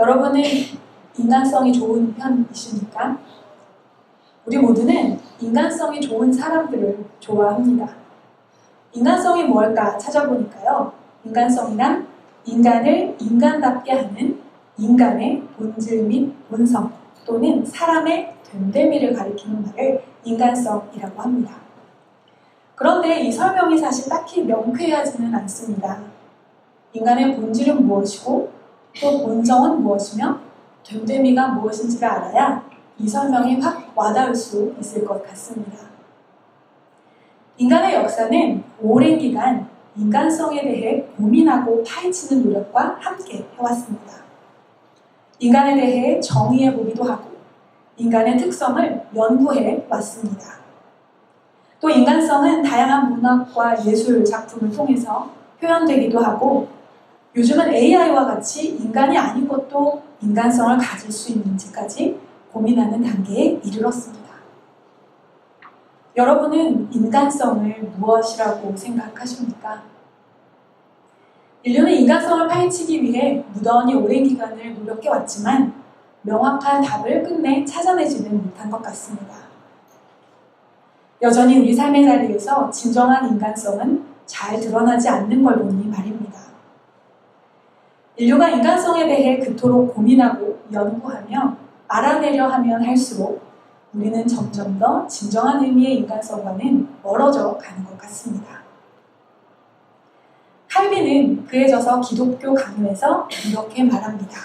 여러분은 인간성이 좋은 편이십니까? 우리 모두는 인간성이 좋은 사람들을 좋아합니다. 인간성이 뭘까 찾아보니까요. 인간성이란 인간을 인간답게 하는 인간의 본질 및 본성 또는 사람의 됨됨이를 가리키는 말을 인간성이라고 합니다. 그런데 이 설명이 사실 딱히 명쾌하지는 않습니다. 인간의 본질은 무엇이고 또 본성은 무엇이며 됨됨이가 무엇인지를 알아야 이 설명이 확 와닿을 수 있을 것 같습니다. 인간의 역사는 오랜 기간 인간성에 대해 고민하고 파헤치는 노력과 함께 해왔습니다. 인간에 대해 정의해보기도 하고 인간의 특성을 연구해 왔습니다. 또 인간성은 다양한 문학과 예술 작품을 통해서 표현되기도 하고 요즘은 AI와 같이 인간이 아닌 것도 인간성을 가질 수 있는지까지 고민하는 단계에 이르렀습니다. 여러분은 인간성을 무엇이라고 생각하십니까? 인류는 인간성을 파헤치기 위해 무던히 오랜 기간을 노력해왔지만 명확한 답을 끝내 찾아내지는 못한 것 같습니다. 여전히 우리 삶의 자리에서 진정한 인간성은 잘 드러나지 않는 걸 보니 말입니다. 인류가 인간성에 대해 그토록 고민하고 연구하며 알아내려 하면 할수록 우리는 점점 더 진정한 의미의 인간성과는 멀어져 가는 것 같습니다. 칼빈은 그에 져서 기독교 강요에서 이렇게 말합니다.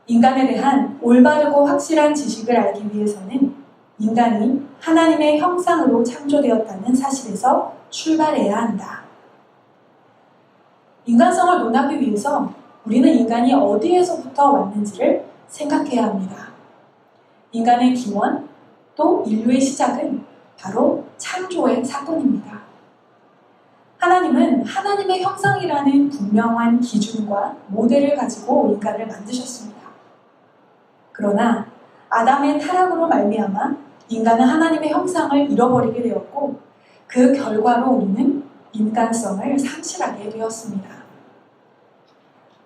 인간에 대한 올바르고 확실한 지식을 알기 위해서는 인간이 하나님의 형상으로 창조되었다는 사실에서 출발해야 한다. 인간성을 논하기 위해서 우리는 인간이 어디에서부터 왔는지를 생각해야 합니다. 인간의 기원, 또 인류의 시작은 바로 창조의 사건입니다. 하나님은 하나님의 형상이라는 분명한 기준과 모델을 가지고 인간을 만드셨습니다. 그러나 아담의 타락으로 말미암아 인간은 하나님의 형상을 잃어버리게 되었고 그 결과로 우리는 인간성을 상실하게 되었습니다.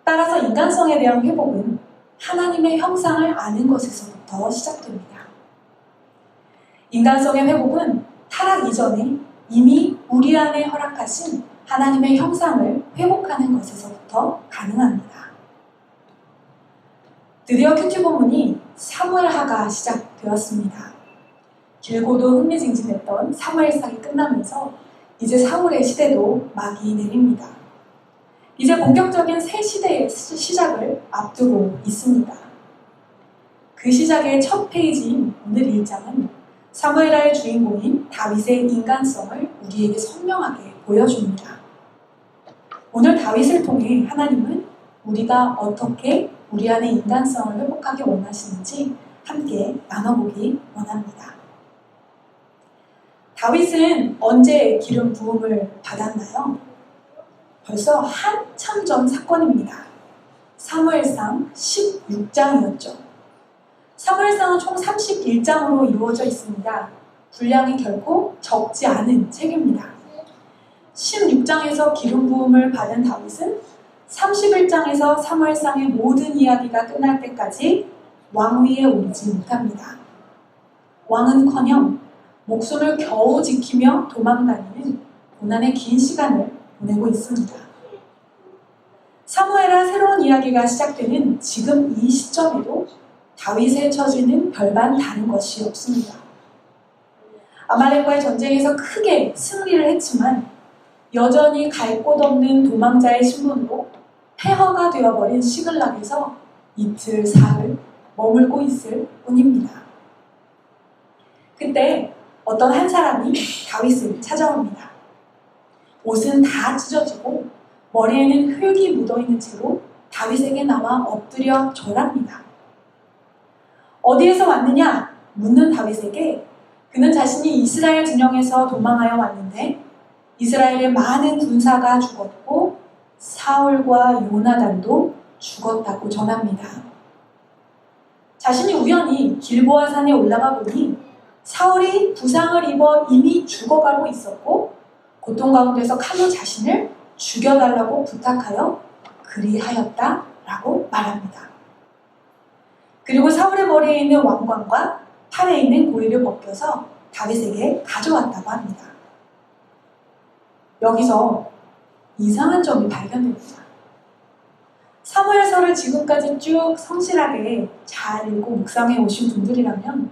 따라서 인간성에 대한 회복은 하나님의 형상을 아는 것에서부터 시작됩니다. 인간성의 회복은 타락 이전에 이미 우리 안에 허락하신 하나님의 형상을 회복하는 것에서부터 가능합니다. 드디어 큐티 본문이 사무엘하가 시작되었습니다. 길고도 흥미진진했던 사무엘상이 끝나면서 이제 사울의 시대도 막이 내립니다. 이제 본격적인 새 시대의 시작을 앞두고 있습니다. 그 시작의 첫 페이지인 오늘 1장은 사무엘하의 주인공인 다윗의 인간성을 우리에게 선명하게 보여줍니다. 오늘 다윗을 통해 하나님은 우리가 어떻게 우리 안의 인간성을 회복하기 원하시는지 함께 나눠보기 원합니다. 다윗은 언제 기름 부음을 받았나요? 벌써 한참 전 사건입니다. 사무엘상 16장이었죠. 사무엘상은 총 31장으로 이루어져 있습니다. 분량이 결코 적지 않은 책입니다. 16장에서 기름 부음을 받은 다윗은 31장에서 사무엘상의 모든 이야기가 끝날 때까지 왕위에 오르지 못합니다. 왕은커녕 목숨을 겨우 지키며 도망다니는 고난의 긴 시간을 보내고 있습니다. 사무엘하 새로운 이야기가 시작되는 지금 이 시점에도 다윗의 처지는 별반 다른 것이 없습니다. 아말렉과의 전쟁에서 크게 승리를 했지만 여전히 갈 곳 없는 도망자의 신분으로 폐허가 되어버린 시글락에서 이틀 사흘 머물고 있을 뿐입니다. 그때 어떤 한 사람이 다윗을 찾아옵니다. 옷은 다 찢어지고 머리에는 흙이 묻어있는 채로 다윗에게 나와 엎드려 절합니다. 어디에서 왔느냐? 묻는 다윗에게 그는 자신이 이스라엘 진영에서 도망하여 왔는데 이스라엘의 많은 군사가 죽었고 사울과 요나단도 죽었다고 전합니다. 자신이 우연히 길보아 산에 올라가 보니 사울이 부상을 입어 이미 죽어가고 있었고 고통 가운데서 칼로 자신을 죽여달라고 부탁하여 그리하였다라고 라고 말합니다. 그리고 사울의 머리에 있는 왕관과 팔에 있는 고리를 벗겨서 다윗에게 가져왔다고 합니다. 여기서 이상한 점이 발견됩니다. 사무엘서를 지금까지 쭉 성실하게 잘 읽고 묵상해 오신 분들이라면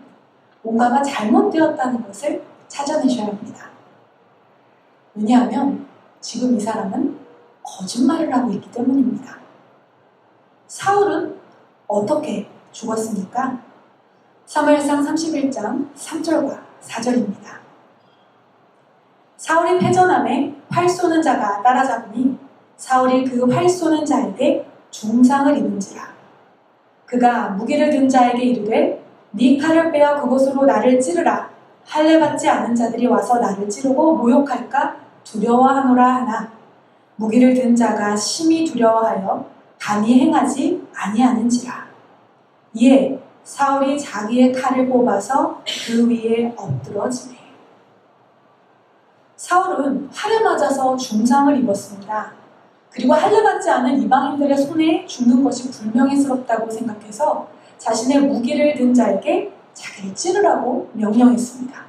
뭔가가 잘못되었다는 것을 찾아내셔야 합니다. 왜냐하면 지금 이 사람은 거짓말을 하고 있기 때문입니다. 사울은 어떻게 죽었습니까? 사무엘상 31장 3절과 4절입니다. 사울이 패전함에 활 쏘는 자가 따라잡으니 사울이 그 활 쏘는 자에게 중상을 입은지라. 그가 무기를 든 자에게 이르되 네 칼을 빼어 그곳으로 나를 찌르라. 할례 받지 않은 자들이 와서 나를 찌르고 모욕할까 두려워하노라 하나 무기를 든 자가 심히 두려워하여 감히 행하지 아니하는지라. 이에 사울이 자기의 칼을 뽑아서 그 위에 엎드러지네. 사울은 활에 맞아서 중상을 입었습니다. 그리고 할례 받지 않은 이방인들의 손에 죽는 것이 불명예스럽다고 생각해서 자신의 무기를 든 자에게 자기를 찌르라고 명령했습니다.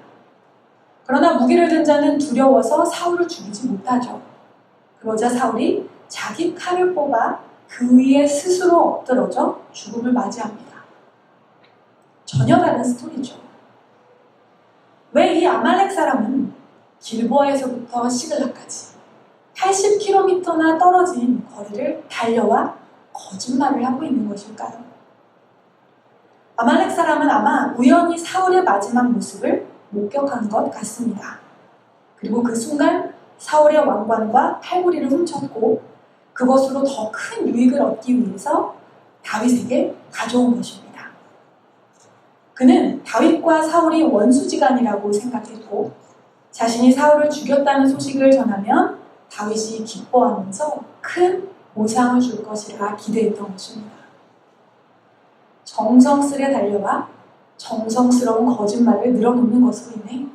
그러나 무기를 든 자는 두려워서 사울을 죽이지 못하죠. 그러자 사울이 자기 칼을 뽑아 그 위에 스스로 엎드러져 죽음을 맞이합니다. 전혀 다른 스토리죠. 왜 이 아말렉 사람은 길보아에서부터 시글락까지 80km나 떨어진 거리를 달려와 거짓말을 하고 있는 것일까요? 아말렉 사람은 아마 우연히 사울의 마지막 모습을 목격한 것 같습니다. 그리고 그 순간 사울의 왕관과 팔고리를 훔쳤고 그것으로 더 큰 유익을 얻기 위해서 다윗에게 가져온 것입니다. 그는 다윗과 사울이 원수지간이라고 생각했고 자신이 사울을 죽였다는 소식을 전하면 다윗이 기뻐하면서 큰 보상을 줄 것이라 기대했던 것입니다. 정성스레 달려와 정성스러운 거짓말을 늘어놓는 것으로 인해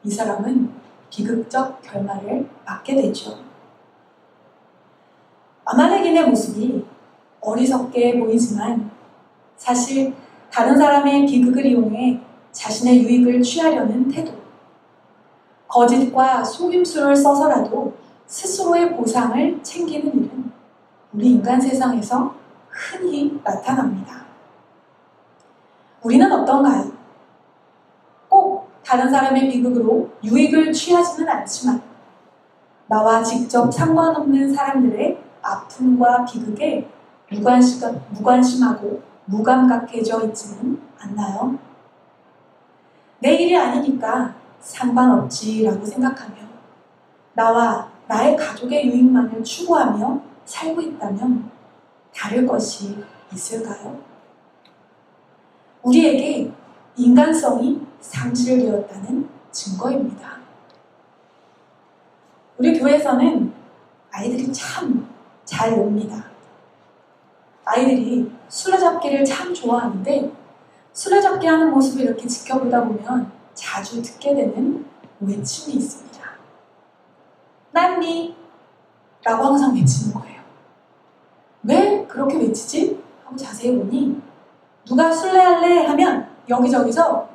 이 사람은 비극적 결말을 맞게 되죠. 아말렉인의 모습이 어리석게 보이지만 사실 다른 사람의 비극을 이용해 자신의 유익을 취하려는 태도, 거짓과 속임수를 써서라도 스스로의 보상을 챙기는 일은 우리 인간 세상에서 흔히 나타납니다. 우리는 어떤가요? 꼭 다른 사람의 비극으로 유익을 취하지는 않지만 나와 직접 상관없는 사람들의 아픔과 비극에 무관심하고 무감각해져 있지는 않나요? 내 일이 아니니까 상관없지라고 생각하며 나와 나의 가족의 유익만을 추구하며 살고 있다면 다를 것이 있을까요? 우리에게 인간성이 상실되었다는 증거입니다. 우리 교회에서는 아이들이 참 잘 놉니다. 아이들이 술래잡기를 참 좋아하는데 술래잡기 하는 모습을 이렇게 지켜보다 보면 자주 듣게 되는 외침이 있습니다. 난니 라고 항상 외치는 거예요. 왜 그렇게 외치지? 하고 자세히 보니 누가 술래할래 하면 여기저기서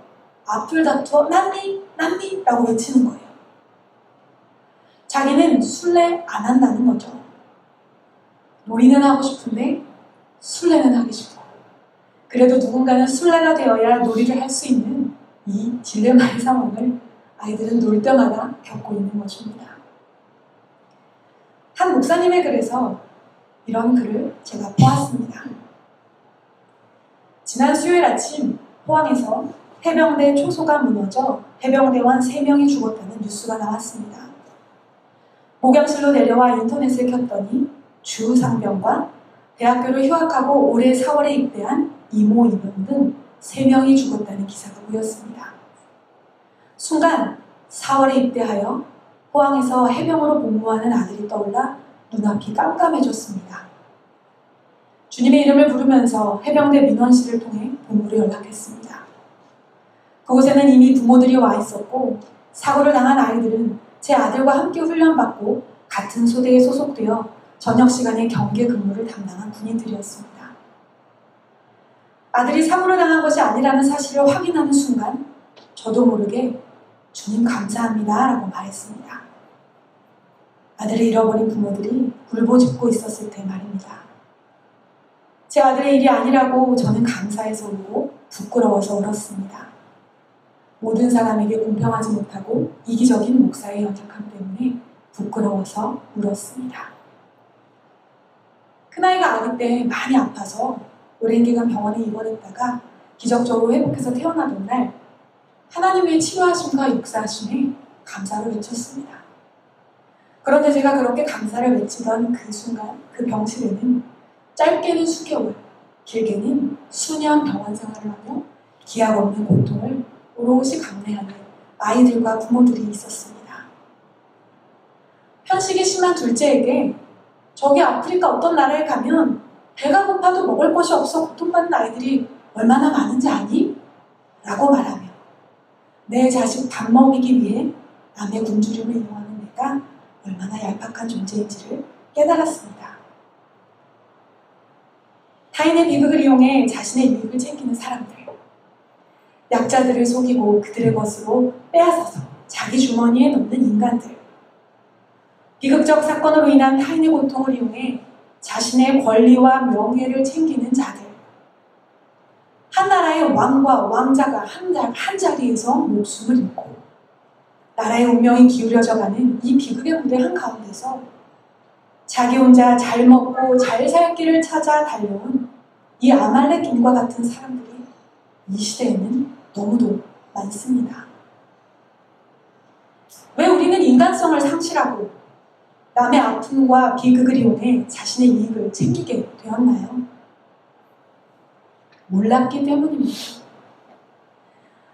앞을 다투어 난니 라고 외치는 거예요. 자기는 술래 안 한다는 거죠. 놀이는 하고 싶은데 술래는 하기 싫고 그래도 누군가는 술래가 되어야 놀이를 할 수 있는 이 딜레마의 상황을 아이들은 놀 때마다 겪고 있는 것입니다. 한 목사님의 글에서 이런 글을 제가 보았습니다. 지난 수요일 아침 포항에서 해병대 초소가 무너져 해병대원 3명이 죽었다는 뉴스가 나왔습니다. 목욕실로 내려와 인터넷을 켰더니 주상병과 대학교를 휴학하고 올해 4월에 입대한 이모, 이병 등 3명이 죽었다는 기사가 보였습니다. 순간 4월에 입대하여 포항에서 해병으로 복무하는 아들이 떠올라 눈앞이 깜깜해졌습니다. 주님의 이름을 부르면서 해병대 민원실을 통해 본부로 연락했습니다. 그곳에는 이미 부모들이 와 있었고 사고를 당한 아이들은 제 아들과 함께 훈련받고 같은 소대에 소속되어 저녁 시간에 경계 근무를 담당한 군인들이었습니다. 아들이 사고를 당한 것이 아니라는 사실을 확인하는 순간 저도 모르게 주님 감사합니다 라고 말했습니다. 아들을 잃어버린 부모들이 울부짖고 있었을 때 말입니다. 제 아들의 일이 아니라고 저는 감사해서 울고 부끄러워서 울었습니다. 모든 사람에게 공평하지 못하고 이기적인 목사의 연약함 때문에 부끄러워서 울었습니다. 큰아이가 아기 때 많이 아파서 오랜 기간 병원에 입원했다가 기적적으로 회복해서 태어나던 날 하나님의 치료하심과 역사하심에 감사를 외쳤습니다. 그런데 제가 그렇게 감사를 외치던 그 순간 그 병실에는 짧게는 수개월, 길게는 수년 병원 생활을 하며 기약 없는 고통을 오롯이 감내하는 아이들과 부모들이 있었습니다. 편식이 심한 둘째에게 저기 아프리카 어떤 나라에 가면 배가 고파도 먹을 것이 없어 고통받는 아이들이 얼마나 많은지 아니? 라고 말하며 내 자식 밥 먹이기 위해 남의 굶주림을 이용하는 내가 얼마나 얄팍한 존재인지를 깨달았습니다. 타인의 비극을 이용해 자신의 유익을 챙기는 사람들, 약자들을 속이고 그들의 것으로 빼앗아서 자기 주머니에 넣는 인간들, 비극적 사건으로 인한 타인의 고통을 이용해 자신의 권리와 명예를 챙기는 자들, 한 나라의 왕과 왕자가 한 자리에서 목숨을 잃고 나라의 운명이 기울여져가는 이 비극의 무대 한가운데서 자기 혼자 잘 먹고 잘 살 길을 찾아 달려온 이 아말렉인과 같은 사람들이 이 시대에는 너무도 많습니다. 왜 우리는 인간성을 상실하고 남의 아픔과 비극을 이용해 자신의 이익을 챙기게 되었나요? 몰랐기 때문입니다.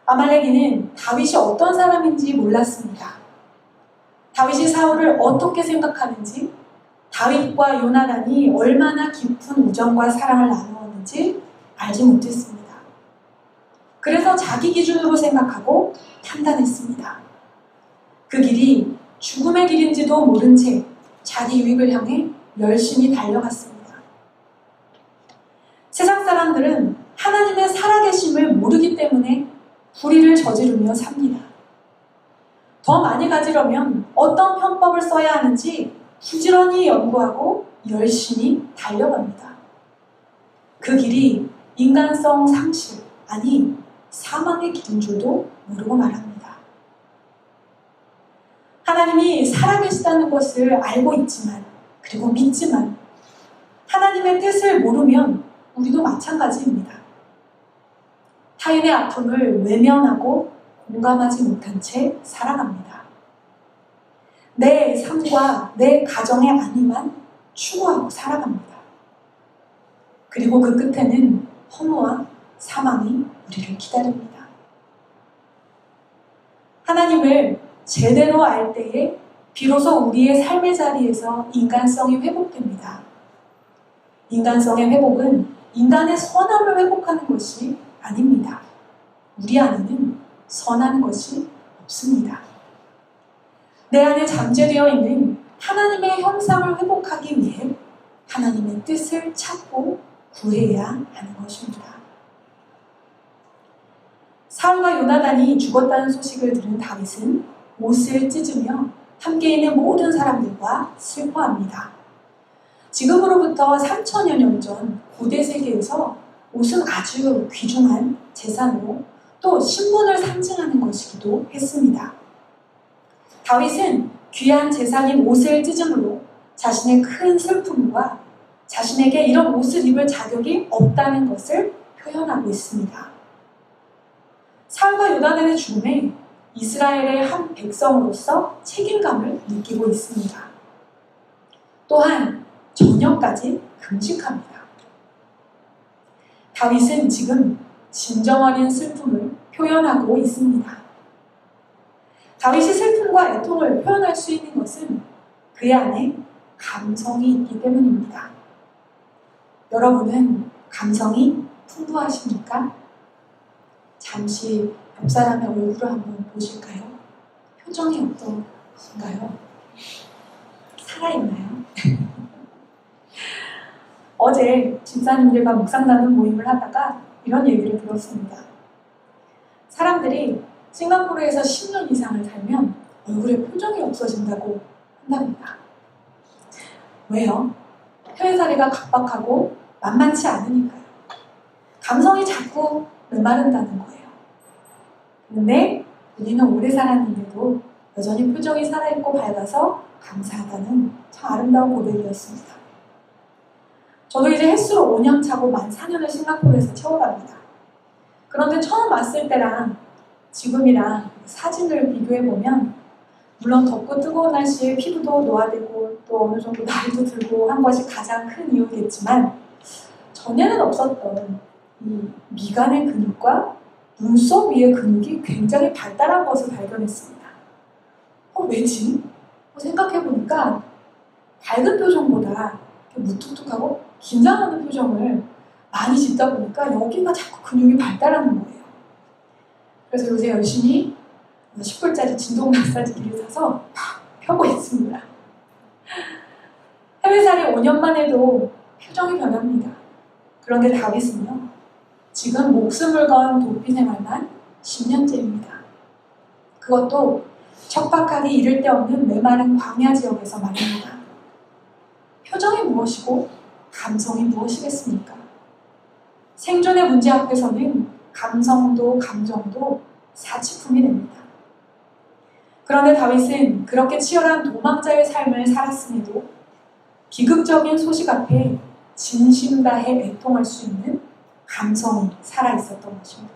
아말렉인은 다윗이 어떤 사람인지 몰랐습니다. 다윗이 사울을 어떻게 생각하는지, 다윗과 요나단이 얼마나 깊은 우정과 사랑을 나누었는지 알지 못했습니다. 그래서 자기 기준으로 생각하고 판단했습니다. 그 길이 죽음의 길인지도 모른 채 자기 유익을 향해 열심히 달려갔습니다. 세상 사람들은 하나님의 살아계심을 모르기 때문에 불의를 저지르며 삽니다. 더 많이 가지려면 어떤 편법을 써야 하는지 부지런히 연구하고 열심히 달려갑니다. 그 길이 인간성 상실, 아니 사망의 길인 줄도 모르고 말합니다. 하나님이 살아계시다는 것을 알고 있지만, 그리고 믿지만 하나님의 뜻을 모르면 우리도 마찬가지입니다. 타인의 아픔을 외면하고 공감하지 못한 채 살아갑니다. 내 삶과 내 가정의 안위만 추구하고 살아갑니다. 그리고 그 끝에는 허무와 사망이 우리를 기다립니다. 하나님을 제대로 알 때에 비로소 우리의 삶의 자리에서 인간성이 회복됩니다. 인간성의 회복은 인간의 선함을 회복하는 것이 아닙니다. 우리 안에는 선한 것이 없습니다. 내 안에 잠재되어 있는 하나님의 형상을 회복하기 위해 하나님의 뜻을 찾고 구해야 하는 것입니다. 사울과 요나단이 죽었다는 소식을 들은 다윗은 옷을 찢으며 함께 있는 모든 사람들과 슬퍼합니다. 지금으로부터 3000여 년 전 고대 세계에서 옷은 아주 귀중한 재산으로 또 신분을 상징하는 것이기도 했습니다. 다윗은 귀한 재산인 옷을 찢음으로 자신의 큰 슬픔과 자신에게 이런 옷을 입을 자격이 없다는 것을 표현하고 있습니다. 사울과 요나단의 죽음에 이스라엘의 한 백성으로서 책임감을 느끼고 있습니다. 또한 저녁까지 금식합니다. 다윗은 지금 진정 어린 슬픔을 표현하고 있습니다. 다윗이 슬픔과 애통을 표현할 수 있는 것은 그의 안에 감성이 있기 때문입니다. 여러분은 감성이 풍부하십니까? 잠시 옆 사람의 얼굴을 한번 보실까요? 표정이 어떠신가요? 살아있나요? 어제 집사님들과 묵상 나눈 모임을 하다가 이런 얘기를 들었습니다. 사람들이 싱가포르에서 10년 이상을 살면 얼굴에 표정이 없어진다고 한답니다. 왜요? 해외살이가 각박하고 만만치 않으니까요. 감성이 자꾸 메마른다는 거예요. 그런데 우리는 오래 살았는데도 여전히 표정이 살아있고 밝아서 감사하다는 참 아름다운 고백이었습니다. 저도 이제 횟수로 5년 차고 만 4년을 싱가포르에서 채워갑니다. 그런데 처음 왔을 때랑 지금이랑 사진을 비교해보면 물론 덥고 뜨거운 날씨에 피부도 노화되고 또 어느 정도 나이도 들고 한 것이 가장 큰 이유겠지만 전에는 없었던 이 미간의 근육과 눈썹 위의 근육이 굉장히 발달한 것을 발견했습니다. 왜지? 생각해보니까 밝은 표정보다 무뚝뚝하고 긴장하는 표정을 많이 짓다 보니까 여기가 자꾸 근육이 발달하는 거예요. 그래서 요새 열심히 10불짜리 진동 마사지기를 사서 팍 펴고 있습니다. 해외살이 5년만 해도 표정이 변합니다. 그런데 다윗은요, 지금 목숨을 건 도피 생활만 10년째입니다. 그것도 척박하기 이를 데 없는 메마른 광야 지역에서 말입니다. 표정이 무엇이고 감성이 무엇이겠습니까? 생존의 문제 앞에서는 감성도 감정도 사치품이 됩니다. 그런데 다윗은 그렇게 치열한 도망자의 삶을 살았음에도 비극적인 소식 앞에 진심 다해 애통할 수 있는 감성이 살아있었던 것입니다.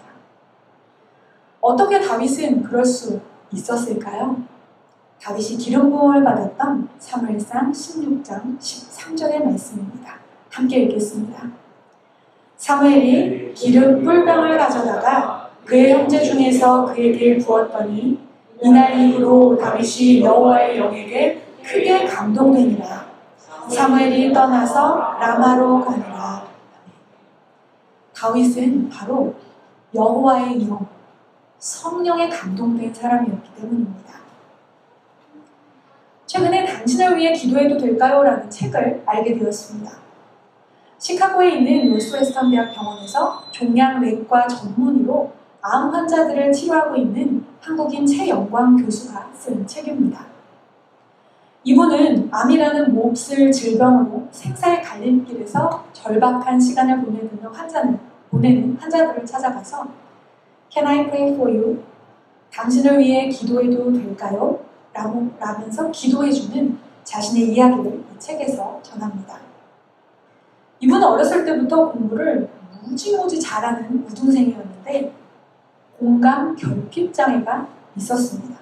어떻게 다윗은 그럴 수 있었을까요? 다윗이 기름 부음을 받았던 사무엘상 16장 13절의 말씀입니다. 함께 읽겠습니다. 사무엘이 기름 뿔병을 가져다가 그의 형제 중에서 그에게 부었더니 이날 이후로 다윗이 여호와의 영에게 크게 감동되니라. 사무엘이 떠나서 라마로 가니라. 다윗은 바로 여호와의 영, 성령에 감동된 사람이었기 때문입니다. 최근에 당신을 위해 기도해도 될까요? 라는 책을 알게 되었습니다. 시카고에 있는 노스웨스턴 대학 병원에서 종양 내과 전문의로 암 환자들을 치료하고 있는 한국인 최영광 교수가 쓴 책입니다. 이분은 암이라는 몹쓸 질병으로 생사의 갈림길에서 절박한 시간을 보내는 환자들을 찾아가서 Can I pray for you? 당신을 위해 기도해도 될까요? 라면서 기도해주는 자신의 이야기를 이 책에서 전합니다. 이분은 어렸을 때부터 공부를 무지무지 잘하는 우등생이었는데 공감 결핍 장애가 있었습니다.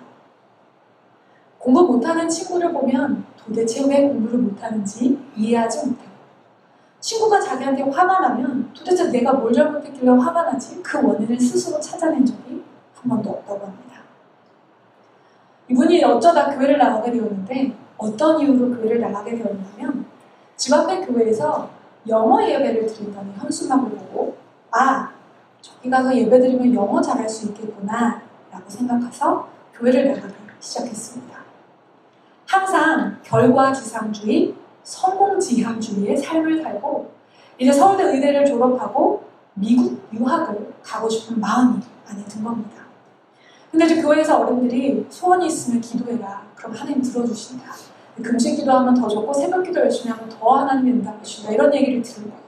공부 못하는 친구를 보면 도대체 왜 공부를 못하는지 이해하지 못해요. 친구가 자기한테 화가 나면 도대체 내가 뭘 잘못했길래 화가 나지? 그 원인을 스스로 찾아낸 적이 한 번도 없다고 합니다. 이분이 어쩌다 교회를 나가게 되었는데 어떤 이유로 교회를 나가게 되었냐면 집 앞에 교회에서 영어 예배를 드린다는 현수막을 보고 저기 가서 예배 드리면 영어 잘할 수 있겠구나 라고 생각해서 교회를 나가기 시작했습니다. 항상 결과지상주의, 성공지향주의의 삶을 살고 이제 서울대 의대를 졸업하고 미국 유학을 가고 싶은 마음이 안에 든 겁니다. 근데 이제 교회에서 어른들이 소원이 있으면 기도해라. 그럼 하나님 들어주신다. 금식 기도하면 더 좋고 새벽 기도 열심히 하면 더 하나님이 응답 주신다. 이런 얘기를 들은 거예요.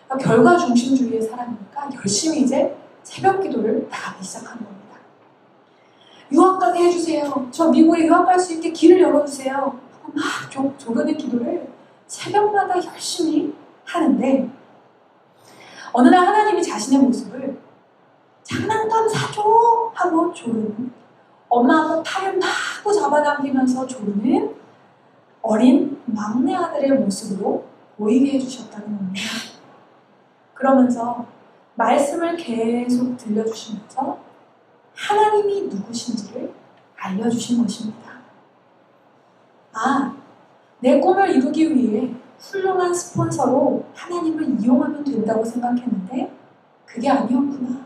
그러니까 결과 중심주의의 사람이니까 열심히 이제 새벽 기도를 나가기 시작한 겁니다. 유학 가게 해주세요. 저 미국에 유학 갈 수 있게 길을 열어주세요. 막 조르는 기도를 새벽마다 열심히 하는데 어느 날 하나님이 자신의 모습을 장난감 사줘 하고 조르는 엄마하고 팔을 마구 잡아당기면서 조르는 어린 막내 아들의 모습으로 보이게 해주셨다는 겁니다. 그러면서 말씀을 계속 들려주시면서 하나님이 누구신지를 알려주신 것입니다. 내 꿈을 이루기 위해 훌륭한 스폰서로 하나님을 이용하면 된다고 생각했는데 그게 아니었구나.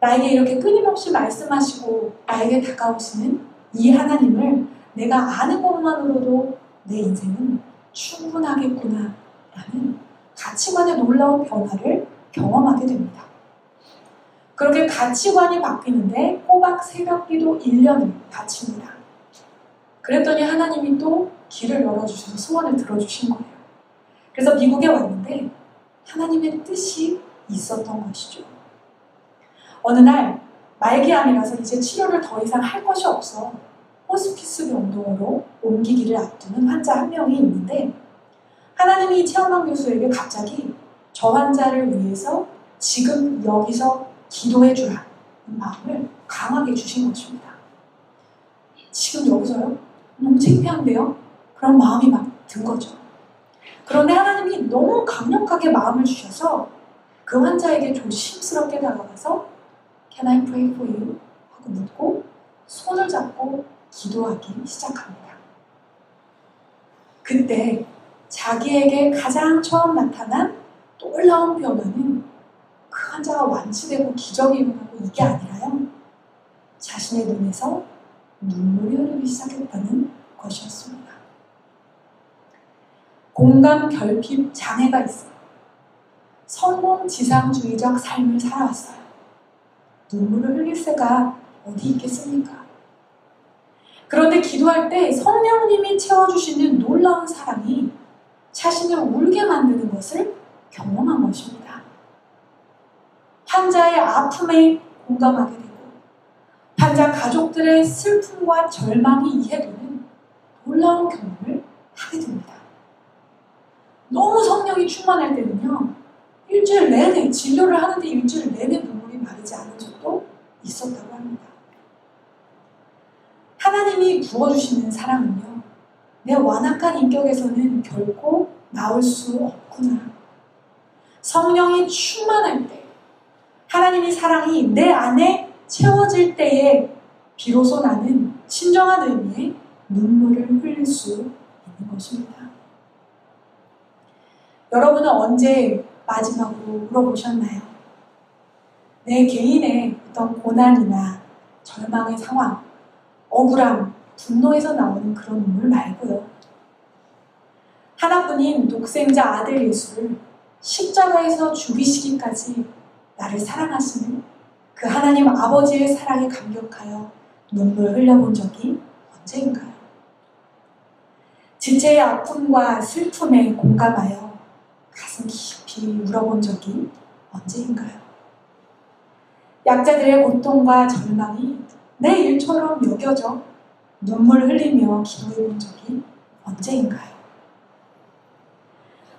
나에게 이렇게 끊임없이 말씀하시고 나에게 다가오시는 이 하나님을 내가 아는 것만으로도 내 인생은 충분하겠구나 라는 가치관의 놀라운 변화를 경험하게 됩니다. 그렇게 가치관이 바뀌는데 꼬박 새벽기도 1년을 바칩니다. 그랬더니 하나님이 또 길을 열어주셔서 소원을 들어주신 거예요. 그래서 미국에 왔는데 하나님의 뜻이 있었던 것이죠. 어느 날 말기암이라서 이제 치료를 더 이상 할 것이 없어 호스피스 병동으로 옮기기를 앞두는 환자 한 명이 있는데 하나님이 최원망 교수에게 갑자기 저 환자를 위해서 지금 여기서 기도해 주라는 마음을 강하게 주신 것입니다. 지금 여기서요? 너무 창피한데요? 그런 마음이 막 든 거죠. 그런데 하나님이 너무 강력하게 마음을 주셔서 그 환자에게 조심스럽게 다가가서 Can I pray for you? 하고 묻고 손을 잡고 기도하기 시작합니다. 그때 자기에게 가장 처음 나타난 놀라운 변화는 그 환자가 완치되고 기적이 일어나고 이게 아니라요. 자신의 눈에서 눈물이 흐르기 시작했다는 것이었습니다. 공감 결핍 장애가 있어요. 성공 지상주의적 삶을 살아왔어요. 눈물을 흘릴 새가 어디 있겠습니까? 그런데 기도할 때 성령님이 채워주시는 놀라운 사랑이 자신을 울게 만드는 것을 경험한 것입니다. 환자의 아픔에 공감하게 되고 환자 가족들의 슬픔과 절망이 이해되는 놀라운 경험을 하게 됩니다. 너무 성령이 충만할 때는요. 일주일 내내 진료를 하는데 일주일 내내 눈물이 마르지 않은 적도 있었다고 합니다. 하나님이 부어주시는 사랑은요. 내 완악한 인격에서는 결코 나올 수 없구나. 성령이 충만할 때 하나님의 사랑이 내 안에 채워질 때에 비로소 나는 진정한 의미의 눈물을 흘릴 수 있는 것입니다. 여러분은 언제 마지막으로 울어보셨나요? 내 개인의 어떤 고난이나 절망의 상황, 억울함, 분노에서 나오는 그런 눈물 말고요. 하나뿐인 독생자 아들 예수를 십자가에서 죽이시기까지 나를 사랑하시는 그 하나님 아버지의 사랑에 감격하여 눈물을 흘려본 적이 언제인가요? 지체의 아픔과 슬픔에 공감하여 가슴 깊이 울어본 적이 언제인가요? 약자들의 고통과 절망이 내 일처럼 여겨져 눈물 흘리며 기도해본 적이 언제인가요?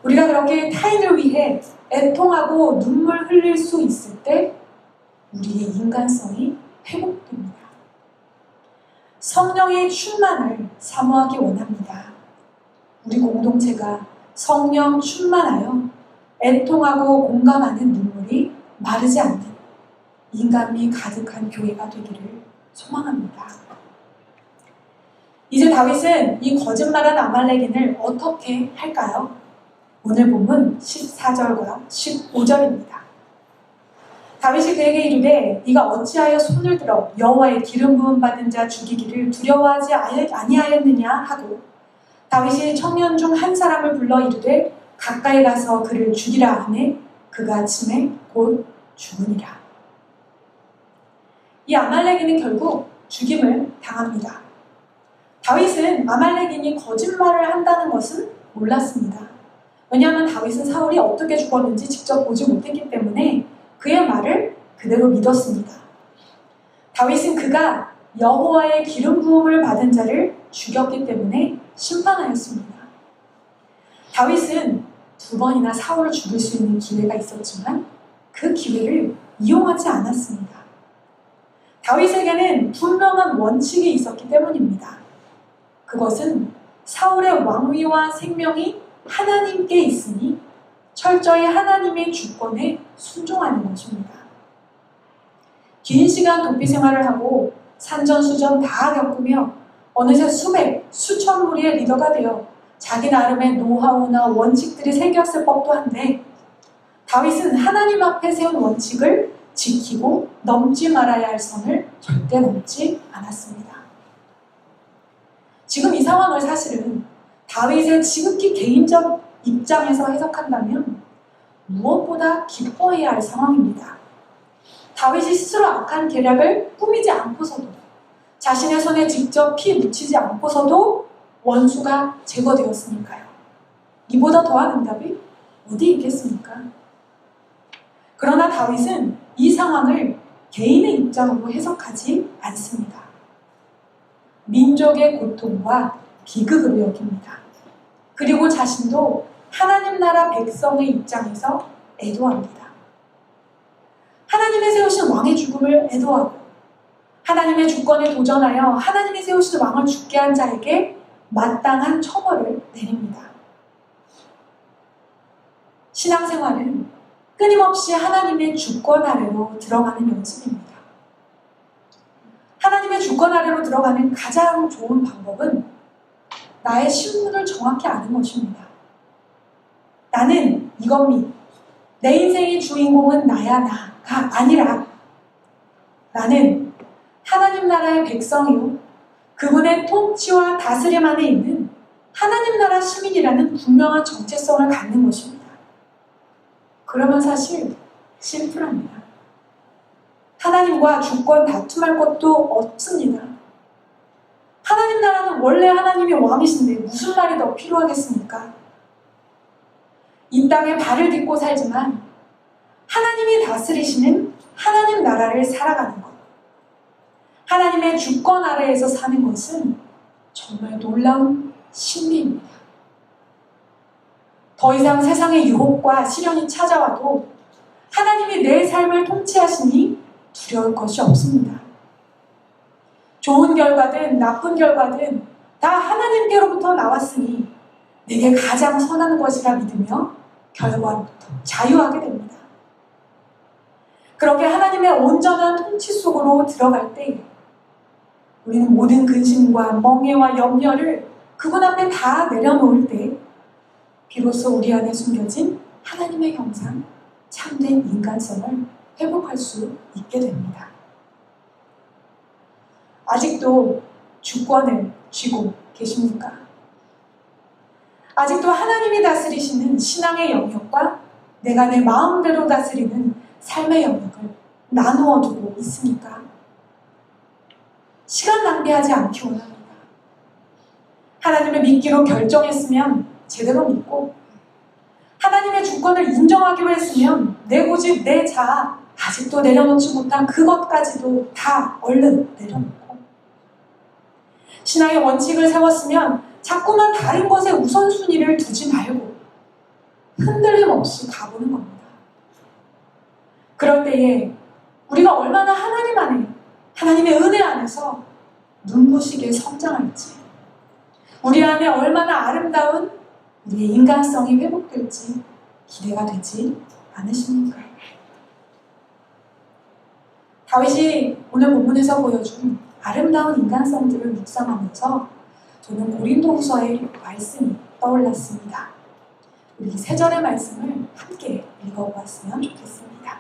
우리가 그렇게 타인을 위해 애통하고 눈물 흘릴 수 있을 때 우리의 인간성이 회복됩니다. 성령의 충만을 사모하기 원합니다. 우리 공동체가 성령 충만하여 애통하고 공감하는 눈물이 마르지 않는 인간미 가득한 교회가 되기를 소망합니다. 이제 다윗은 이 거짓말한 아말렉인을 어떻게 할까요? 오늘 본문 14절과 15절입니다. 다윗이 그에게 이르되 네가 어찌하여 손을 들어 여호와의 기름 부음 받은 자 죽이기를 두려워하지 아니하였느냐 하고 다윗이 청년 중 한 사람을 불러 이르되 가까이 가서 그를 죽이라 하매 그가 아침에 곧 죽으니라. 이 아말렉인은 결국 죽임을 당합니다. 다윗은 아말렉인이 거짓말을 한다는 것은 몰랐습니다. 왜냐하면 다윗은 사울이 어떻게 죽었는지 직접 보지 못했기 때문에 그의 말을 그대로 믿었습니다. 다윗은 그가 여호와의 기름 부음을 받은 자를 죽였기 때문에 심판하였습니다. 다윗은 2번이나 사울을 죽일 수 있는 기회가 있었지만 그 기회를 이용하지 않았습니다. 다윗에게는 분명한 원칙이 있었기 때문입니다. 그것은 사울의 왕위와 생명이 하나님께 있으니 철저히 하나님의 주권에 순종하는 것입니다. 긴 시간 도피 생활을 하고 산전수전 다 겪으며 어느새 수백, 수천 무리의 리더가 되어 자기 나름의 노하우나 원칙들이 생겼을 법도 한데 다윗은 하나님 앞에 세운 원칙을 지키고 넘지 말아야 할 선을 절대 넘지 않았습니다. 지금 이 상황을 사실은 다윗의 지극히 개인적 입장에서 해석한다면 무엇보다 기뻐해야 할 상황입니다. 다윗이 스스로 악한 계략을 꾸미지 않고서도, 자신의 손에 직접 피 묻히지 않고서도 원수가 제거되었으니까요. 이보다 더한 응답이 어디 있겠습니까? 그러나 다윗은 이 상황을 개인의 입장으로 해석하지 않습니다. 민족의 고통과 비극으로 여깁니다. 그리고 자신도 하나님 나라 백성의 입장에서 애도합니다. 하나님의 세우신 왕의 죽음을 애도하고 하나님의 주권에 도전하여 하나님이 세우신 왕을 죽게 한 자에게 마땅한 처벌을 내립니다. 신앙생활은 끊임없이 하나님의 주권 아래로 들어가는 연습입니다. 하나님의 주권 아래로 들어가는 가장 좋은 방법은 나의 신분을 정확히 아는 것입니다. 나는 이겁니다. 내 인생의 주인공은 나야 나가 아니라 나는 하나님 나라의 백성이요 그분의 통치와 다스림 안에 있는 하나님 나라 시민이라는 분명한 정체성을 갖는 것입니다. 그러면 사실 심플합니다. 하나님과 주권 다툼할 것도 없습니다. 하나님 나라는 원래 하나님이 왕이신데 무슨 말이 더 필요하겠습니까? 이 땅에 발을 딛고 살지만 하나님이 다스리시는 하나님 나라를 살아가는 것, 하나님의 주권 아래에서 사는 것은 정말 놀라운 신비입니다. 더 이상 세상의 유혹과 시련이 찾아와도 하나님이 내 삶을 통치하시니 두려울 것이 없습니다. 좋은 결과든 나쁜 결과든 다 하나님께로부터 나왔으니 내게 가장 선한 것이라 믿으며 결과로부터 자유하게 됩니다. 그렇게 하나님의 온전한 통치 속으로 들어갈 때 우리는 모든 근심과 멍해와 염려를 그분 앞에 다 내려놓을 때 비로소 우리 안에 숨겨진 하나님의 형상, 참된 인간성을 회복할 수 있게 됩니다. 아직도 주권을 쥐고 계십니까? 아직도 하나님이 다스리시는 신앙의 영역과 내가 내 마음대로 다스리는 삶의 영역을 나누어 두고 있습니까? 시간 낭비하지 않기 원합니다. 하나님을 믿기로 결정했으면 제대로 믿고 하나님의 주권을 인정하기로 했으면 내 고집, 내 자아, 아직도 내려놓지 못한 그것까지도 다 얼른 내려놓고 신앙의 원칙을 세웠으면 자꾸만 다른 것에 우선순위를 두지 말고 흔들림 없이 가보는 겁니다. 그럴 때에 우리가 얼마나 하나님 안에, 하나님의 은혜 안에서 눈부시게 성장할지, 우리 안에 얼마나 아름다운 우리의 인간성이 회복될지 기대가 되지 않으십니까? 다윗이 오늘 본문에서 보여준 아름다운 인간성들을 묵상하면서 저는 고린도후서의 말씀이 떠올랐습니다. 우리 세 절의 말씀을 함께 읽어보았으면 좋겠습니다.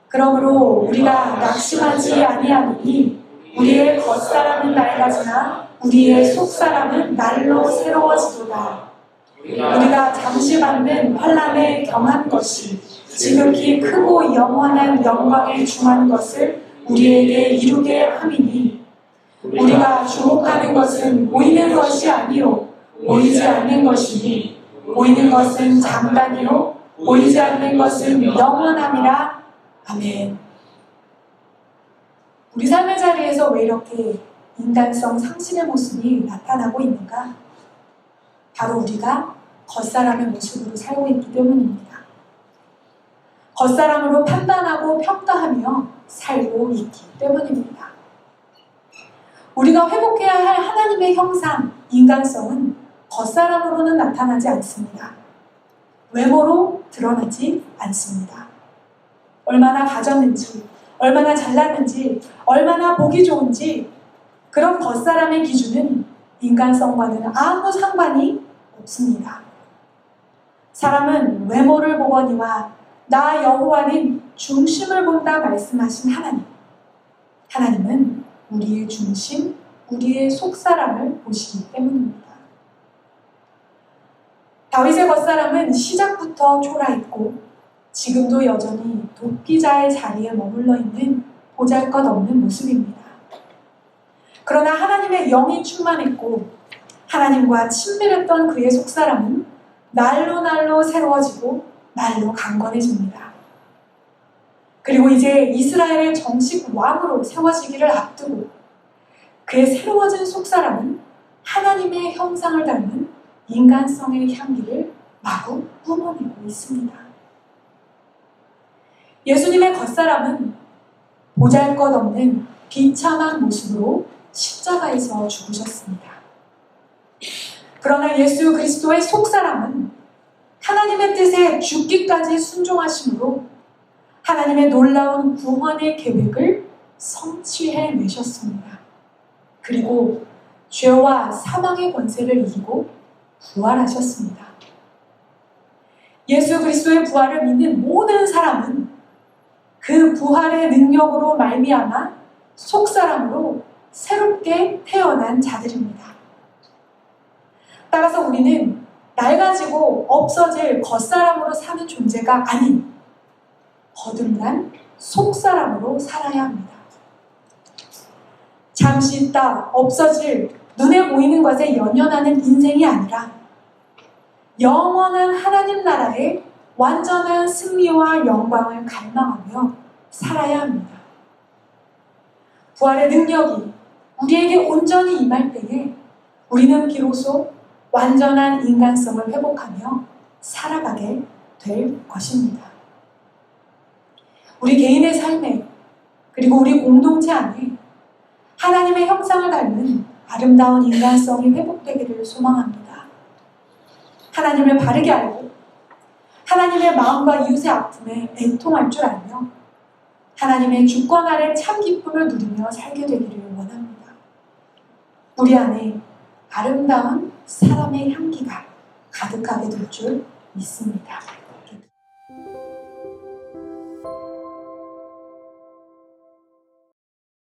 그러므로 우리가 낙심하지 아니하노니 우리의 겉사람은 낡아지나 우리의 속사람은 날로 새로워지도다. 우리가 잠시 받는 환난에 경한 것이 지극히 크고 영원한 영광에 중한 것을 우리에게 이루게 함이니 우리가 주목하는 것은 보이는 것이 아니요 보이지 않는 것이니 보이는 것은 잠깐이요 보이지 않는 것은 영원함이라. 아멘. 우리 삶의 자리에서 왜 이렇게 인간성 상실의 모습이 나타나고 있는가? 바로 우리가 겉사람의 모습으로 살고 있기 때문입니다. 겉사람으로 판단하고 평가하며 살고 있기 때문입니다. 우리가 회복해야 할 하나님의 형상, 인간성은 겉사람으로는 나타나지 않습니다. 외모로 드러나지 않습니다. 얼마나 가졌는지, 얼마나 잘났는지, 얼마나 보기 좋은지 그런 겉사람의 기준은 인간성과는 아무 상관이 없습니다. 사람은 외모를 보거니와 나 여호와는 중심을 본다 말씀하신 하나님. 하나님은 우리의 중심, 우리의 속사람을 보시기 때문입니다. 다윗의 겉사람은 시작부터 초라했고 지금도 여전히 도피자의 자리에 머물러 있는 보잘것없는 모습입니다. 그러나 하나님의 영이 충만했고 하나님과 친밀했던 그의 속사람은 날로 새로워지고 날로 강건해집니다. 그리고 이제 이스라엘의 정식 왕으로 세워지기를 앞두고 그의 새로워진 속사람은 하나님의 형상을 닮은 인간성의 향기를 마구 뿜어내고 있습니다. 예수님의 겉사람은 보잘것없는 비참한 모습으로 십자가에서 죽으셨습니다. 그러나 예수 그리스도의 속사람은 하나님의 뜻에 죽기까지 순종하심으로 하나님의 놀라운 구원의 계획을 성취해내셨습니다. 그리고 죄와 사망의 권세를 이기고 부활하셨습니다. 예수 그리스도의 부활을 믿는 모든 사람은 그 부활의 능력으로 말미암아 속사람으로 새롭게 태어난 자들입니다. 따라서 우리는 낡아지고 없어질 겉사람으로 사는 존재가 아닌 거듭난 속사람으로 살아야 합니다. 잠시 있다 없어질 눈에 보이는 것에 연연하는 인생이 아니라 영원한 하나님 나라의 완전한 승리와 영광을 갈망하며 살아야 합니다. 부활의 능력이 우리에게 온전히 임할 때에 우리는 비로소 완전한 인간성을 회복하며 살아가게 될 것입니다. 우리 개인의 삶에 그리고 우리 공동체 안에 하나님의 형상을 닮은 아름다운 인간성이 회복되기를 소망합니다. 하나님을 바르게 알고 하나님의 마음과 이웃의 아픔에 애통할 줄 알며 하나님의 주권 아래 참 기쁨을 누리며 살게 되기를 원합니다. 우리 안에 아름다운 사람의 향기가 가득하게 될 줄 믿습니다.